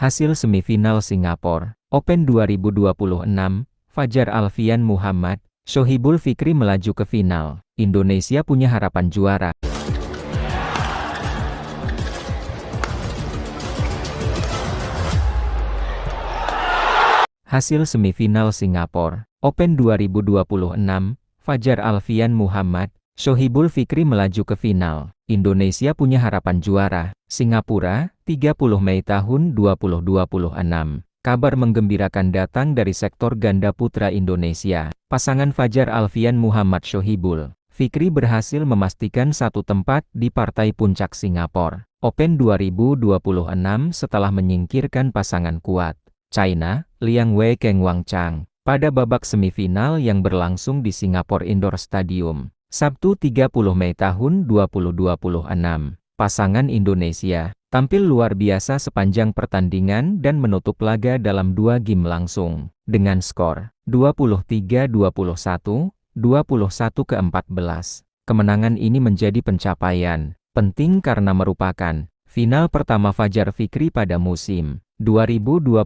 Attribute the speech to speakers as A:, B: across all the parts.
A: Hasil semifinal Singapore Open 2026, Fajar Alfian Muhammad, Shohibul Fikri melaju ke final. Indonesia punya harapan juara. Hasil semifinal Singapore Open 2026, Fajar Alfian Muhammad, Shohibul Fikri melaju ke final. Indonesia punya harapan juara. Singapura, 30 Mei tahun 2026. Kabar menggembirakan datang dari sektor ganda putra Indonesia. Pasangan Fajar Alfian Muhammad Shohibul Fikri berhasil memastikan satu tempat di partai puncak Singapore Open 2026 setelah menyingkirkan pasangan kuat China, Liang Weikeng Wang Chang, pada babak semifinal yang berlangsung di Singapore Indoor Stadium, Sabtu 30 Mei tahun 2026. Pasangan Indonesia tampil luar biasa sepanjang pertandingan dan menutup laga dalam 2 game langsung, dengan skor 23-21, 21-14. Kemenangan ini menjadi pencapaian penting karena merupakan final pertama Fajar Fikri pada musim 2026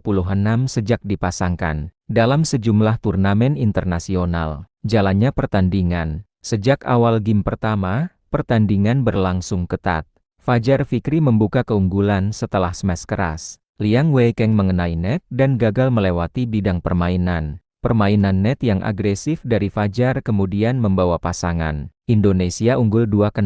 A: sejak dipasangkan dalam sejumlah turnamen internasional. Jalannya pertandingan. Sejak awal game pertama, pertandingan berlangsung ketat. Fajar Fikri membuka keunggulan setelah smash keras. Liang Weikeng mengenai net dan gagal melewati bidang permainan. Permainan net yang agresif dari Fajar kemudian membawa pasangan Indonesia unggul 2-0.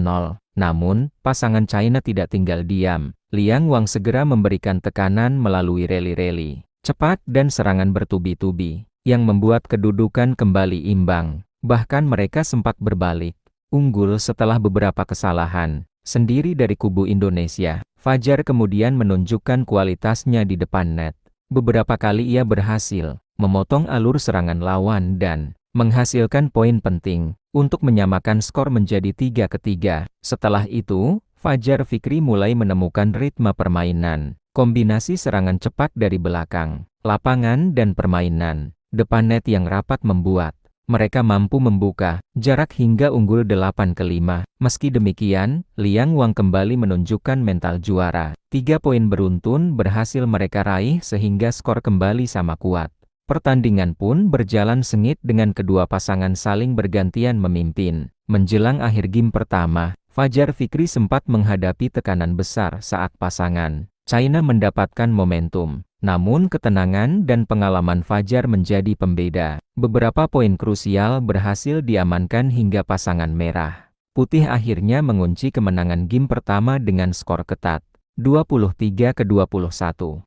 A: Namun, pasangan China tidak tinggal diam. Liang Wang segera memberikan tekanan melalui rally-rally cepat dan serangan bertubi-tubi, yang membuat kedudukan kembali imbang. Bahkan mereka sempat berbalik unggul setelah beberapa kesalahan sendiri dari kubu Indonesia. Fajar kemudian menunjukkan kualitasnya di depan net. Beberapa kali ia berhasil memotong alur serangan lawan dan menghasilkan poin penting untuk menyamakan skor menjadi 3-3. Setelah itu, Fajar Fikri mulai menemukan ritme permainan, kombinasi serangan cepat dari belakang lapangan dan permainan depan net yang rapat membuat mereka mampu membuka jarak hingga unggul 8-5. Meski demikian, Liang Wang kembali menunjukkan mental juara. 3 poin beruntun berhasil mereka raih sehingga skor kembali sama kuat. Pertandingan pun berjalan sengit dengan kedua pasangan saling bergantian memimpin. Menjelang akhir game pertama, Fajar Fikri sempat menghadapi tekanan besar saat pasangan China mendapatkan momentum. Namun ketenangan dan pengalaman Fajar menjadi pembeda. Beberapa poin krusial berhasil diamankan hingga pasangan merah putih akhirnya mengunci kemenangan game pertama dengan skor ketat, 23-21.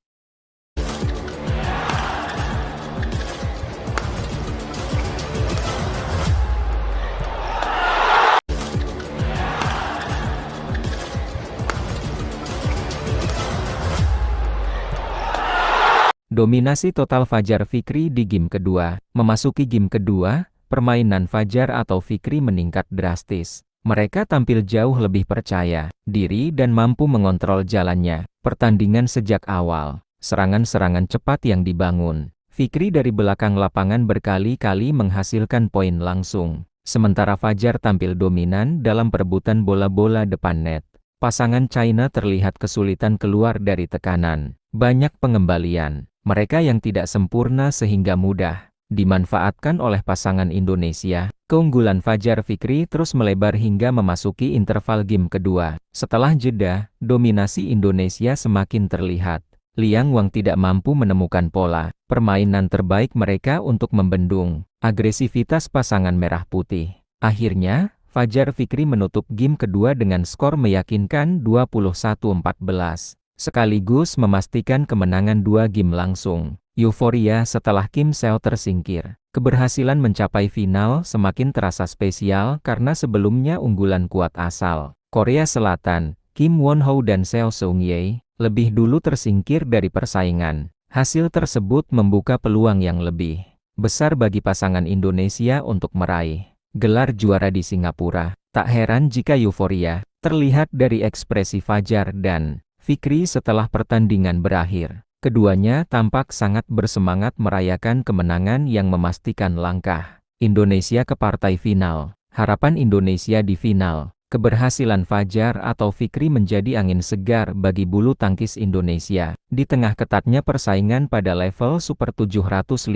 A: Dominasi total Fajar Fikri di game kedua. Memasuki game kedua, permainan Fajar atau Fikri meningkat drastis. Mereka tampil jauh lebih percaya diri dan mampu mengontrol jalannya pertandingan sejak awal. Serangan-serangan cepat yang dibangun Fikri dari belakang lapangan berkali-kali menghasilkan poin langsung. Sementara Fajar tampil dominan dalam perebutan bola-bola depan net. Pasangan China terlihat kesulitan keluar dari tekanan. Banyak pengembalian mereka yang tidak sempurna sehingga mudah dimanfaatkan oleh pasangan Indonesia. Keunggulan Fajar Fikri terus melebar hingga memasuki interval game kedua. Setelah jeda, dominasi Indonesia semakin terlihat. Liang Wang tidak mampu menemukan pola permainan terbaik mereka untuk membendung agresivitas pasangan merah putih. Akhirnya, Fajar Fikri menutup game kedua dengan skor meyakinkan 21-14. Sekaligus memastikan kemenangan 2 game langsung. Euforia setelah Kim Seo tersingkir. Keberhasilan mencapai final semakin terasa spesial karena sebelumnya unggulan kuat asal Korea Selatan, Kim Won Ho dan Seo Seung Ye, lebih dulu tersingkir dari persaingan. Hasil tersebut membuka peluang yang lebih besar bagi pasangan Indonesia untuk meraih gelar juara di Singapura. Tak heran jika euforia terlihat dari ekspresi Fajar dan Fikri setelah pertandingan berakhir. Keduanya tampak sangat bersemangat merayakan kemenangan yang memastikan langkah Indonesia ke partai final. Harapan Indonesia di final Keberhasilan Fajar atau Fikri menjadi angin segar bagi bulu tangkis Indonesia, di tengah ketatnya persaingan pada level Super 750.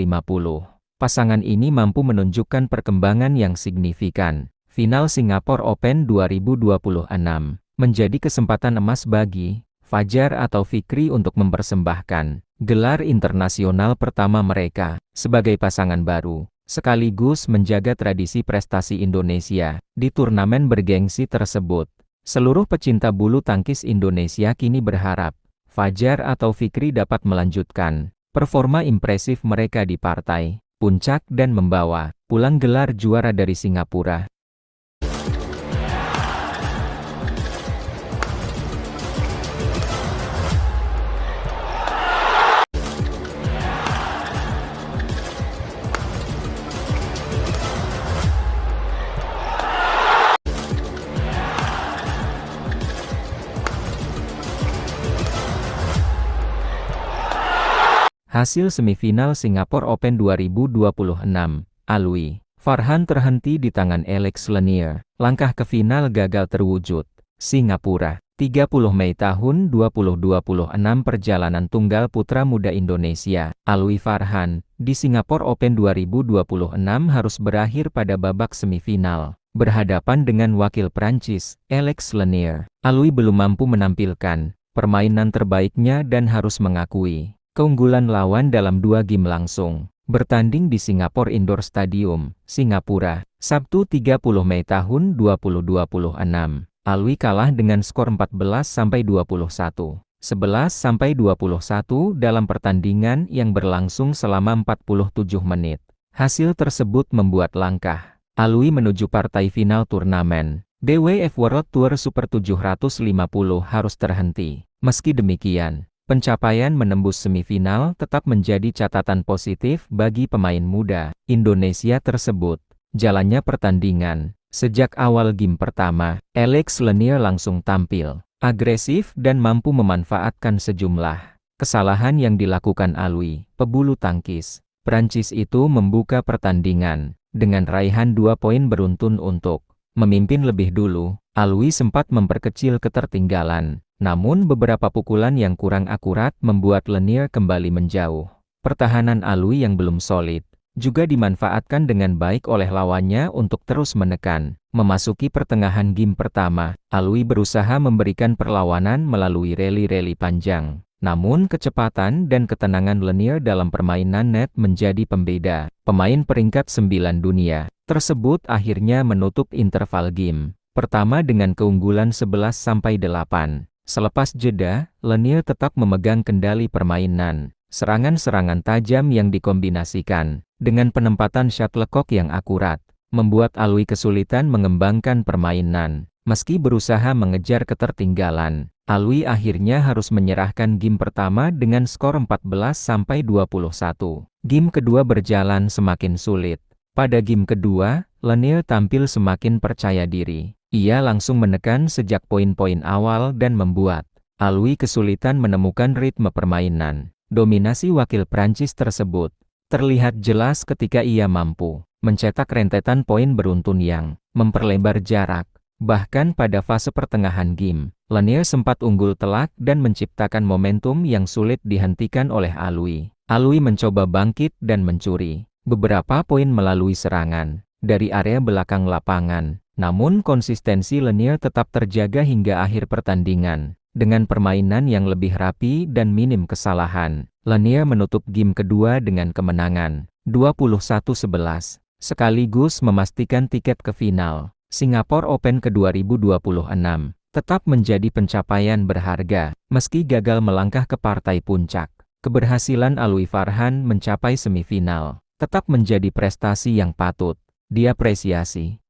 A: Pasangan ini mampu menunjukkan perkembangan yang signifikan. Final Singapore Open 2026 menjadi kesempatan emas bagi Fajar atau Fikri untuk mempersembahkan gelar internasional pertama mereka sebagai pasangan baru, sekaligus menjaga tradisi prestasi Indonesia di turnamen bergengsi tersebut. Seluruh pecinta bulu tangkis Indonesia kini berharap Fajar atau Fikri dapat melanjutkan performa impresif mereka di partai puncak dan membawa pulang gelar juara dari Singapura. Hasil semifinal Singapore Open 2026, Alwi Farhan terhenti di tangan Alex Lanier. Langkah ke final gagal terwujud. Singapura, 30 Mei tahun 2026. Perjalanan tunggal putra muda Indonesia, Alwi Farhan, di Singapore Open 2026 harus berakhir pada babak semifinal. Berhadapan dengan wakil Prancis, Alex Lanier, Alwi belum mampu menampilkan permainan terbaiknya dan harus mengakui keunggulan lawan dalam 2 game langsung. Bertanding di Singapore Indoor Stadium, Singapura, Sabtu 30 Mei tahun 2026. Alwi kalah dengan skor 14-21, 11-21 dalam pertandingan yang berlangsung selama 47 menit. Hasil tersebut membuat langkah Alwi menuju partai final turnamen BWF World Tour Super 750 harus terhenti. Meski demikian, pencapaian menembus semifinal tetap menjadi catatan positif bagi pemain muda Indonesia tersebut. Jalannya pertandingan, sejak awal game pertama, Alex Lanier langsung tampil agresif dan mampu memanfaatkan sejumlah kesalahan yang dilakukan Alwi. Pebulu tangkis Prancis itu membuka pertandingan dengan raihan 2 poin beruntun untuk memimpin lebih dulu. Alwi sempat memperkecil ketertinggalan, namun beberapa pukulan yang kurang akurat membuat Lanier kembali menjauh. Pertahanan Alwi yang belum solid juga dimanfaatkan dengan baik oleh lawannya untuk terus menekan. Memasuki pertengahan game pertama, Alwi berusaha memberikan perlawanan melalui rally-rally panjang. Namun kecepatan dan ketenangan Lanier dalam permainan net menjadi pembeda. Pemain peringkat 9 dunia tersebut akhirnya menutup interval game pertama dengan keunggulan 11-8. Selepas jeda, Lanier tetap memegang kendali permainan. Serangan-serangan tajam yang dikombinasikan dengan penempatan shuttlecock yang akurat membuat Alwi kesulitan mengembangkan permainan. Meski berusaha mengejar ketertinggalan, Alwi akhirnya harus menyerahkan game pertama dengan skor 14-21. Game kedua berjalan semakin sulit. Pada game kedua, Lanier tampil semakin percaya diri. Ia langsung menekan sejak poin-poin awal dan membuat Alwi kesulitan menemukan ritme permainan. Dominasi wakil Prancis tersebut terlihat jelas ketika ia mampu mencetak rentetan poin beruntun yang memperlebar jarak. Bahkan pada fase pertengahan game, Lanier sempat unggul telak dan menciptakan momentum yang sulit dihentikan oleh Alwi. Alwi mencoba bangkit dan mencuri beberapa poin melalui serangan dari area belakang lapangan. Namun konsistensi Lanier tetap terjaga hingga akhir pertandingan. Dengan permainan yang lebih rapi dan minim kesalahan, Lanier menutup game kedua dengan kemenangan 21-11, sekaligus memastikan tiket ke final Singapore Open ke-2026. Tetap menjadi pencapaian berharga, meski gagal melangkah ke partai puncak. Keberhasilan Alwi Farhan mencapai semifinal tetap menjadi prestasi yang patut diapresiasi.